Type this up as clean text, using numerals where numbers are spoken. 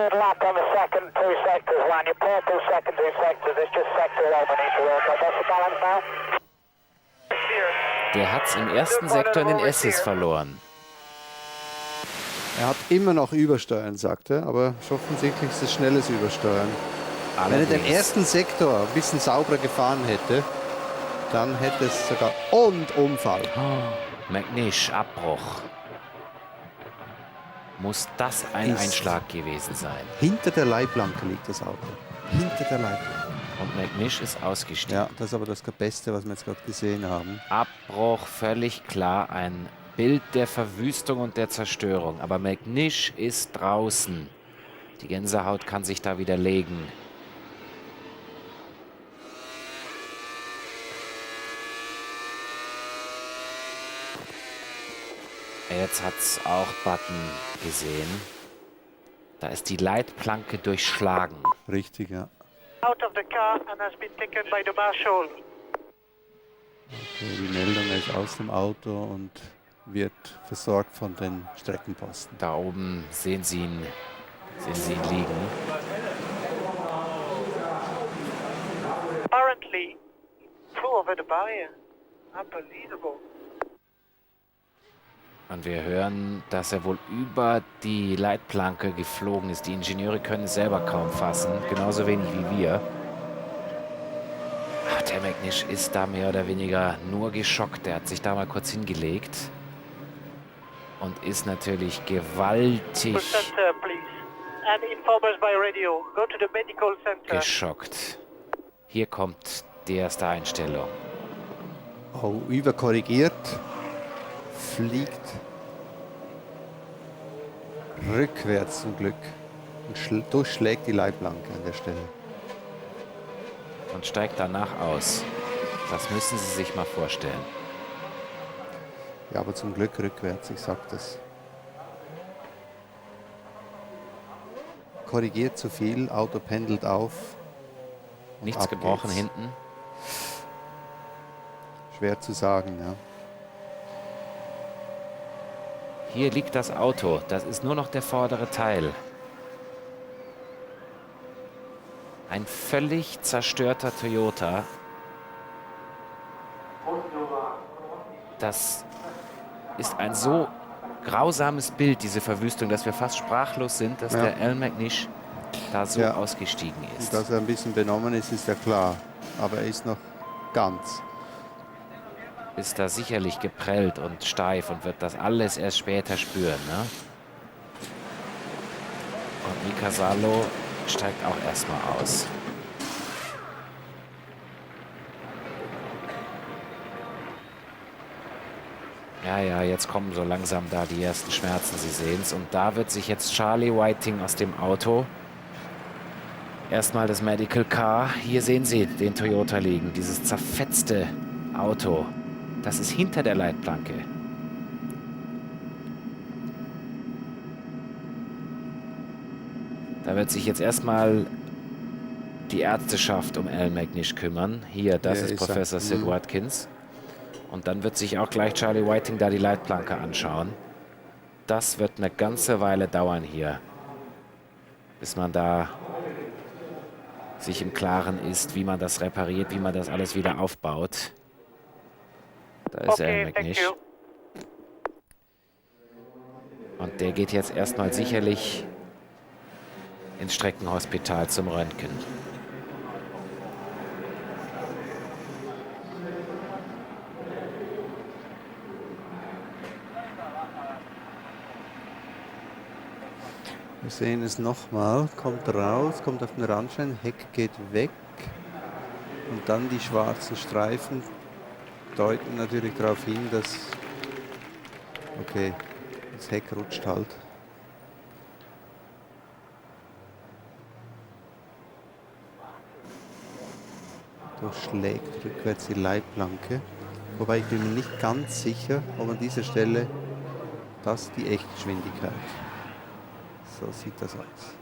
good luck on the second 2 sectors one. You pull 2 second 2 sectors. It's just sector 1 we need to work on. What's the balance now? Der hat's im ersten Sektor in den Essis verloren. Er hat immer noch Übersteuern, sagt er, aber offensichtlich ist es schnelles Übersteuern. Wenn er den ersten Sektor ein bisschen sauberer gefahren hätte, dann hätte es sogar... Und Unfall. Oh, McNish, Abbruch. Muss das ein Einschlag gewesen sein? Hinter der Leitplanke liegt das Auto. Hinter der Leitplanke. Und McNish ist ausgestiegen. Ja, das ist aber das Beste, was wir jetzt gerade gesehen haben. Abbruch, völlig klar. Ein Bild der Verwüstung und der Zerstörung. Aber McNish ist draußen. Die Gänsehaut kann sich da wieder legen. Jetzt hat's auch Button gesehen. Da ist die Leitplanke durchschlagen. Richtig, ja. Out of the car and has been taken by the marshal. Okay, die Meldung ist aus dem Auto und wird versorgt von den Streckenposten. Da oben sehen Sie ihn liegen. Apparently, flew over the barrier. Unbelievable. Und wir hören, dass er wohl über die Leitplanke geflogen ist. Die Ingenieure können es selber kaum fassen, genauso wenig wie wir. Der McNish ist da mehr oder weniger nur geschockt. Der hat sich da mal kurz hingelegt und ist natürlich gewaltig geschockt. Hier kommt die erste Einstellung. Oh, überkorrigiert. Fliegt rückwärts zum Glück und durchschlägt die Leitplanke an der Stelle. Und steigt danach aus. Das müssen Sie sich mal vorstellen. Ja, aber zum Glück rückwärts, ich sag das. Korrigiert zu viel, Auto pendelt auf. Nichts gebrochen hinten? Schwer zu sagen, ja. Hier liegt das Auto. Das ist nur noch der vordere Teil. Ein völlig zerstörter Toyota. Das ist ein so grausames Bild, diese Verwüstung, dass wir fast sprachlos sind, dass der Al McNish da so ausgestiegen ist. Dass er ein bisschen benommen ist, ist ja klar. Aber er ist noch ganz. Ist da sicherlich geprellt und steif und wird das alles erst später spüren. Ne? Und Mika Salo steigt auch erstmal aus. Ja, jetzt kommen so langsam da die ersten Schmerzen, Sie sehen es. Und da wird sich jetzt Charlie Whiting aus dem Auto erstmal das Medical Car. Hier sehen Sie den Toyota liegen, dieses zerfetzte Auto. Das ist hinter der Leitplanke. Da wird sich jetzt erstmal die Ärzteschaft um Al McNish kümmern. Hier, das ist Professor Sid Watkins. Und dann wird sich auch gleich Charlie Whiting da die Leitplanke anschauen. Das wird eine ganze Weile dauern hier, bis man da sich im Klaren ist, wie man das repariert, wie man das alles wieder aufbaut. Da ist Al McNish. Und der geht jetzt erstmal sicherlich ins Streckenhospital zum Röntgen. Wir sehen es nochmal, kommt raus, kommt auf den Randstein, Heck geht weg und dann die schwarzen Streifen deuten natürlich darauf hin, dass das Heck rutscht halt. Durchschlägt rückwärts die Leitplanke, wobei ich bin mir nicht ganz sicher, ob an dieser Stelle das die Echtgeschwindigkeit. So sieht das aus.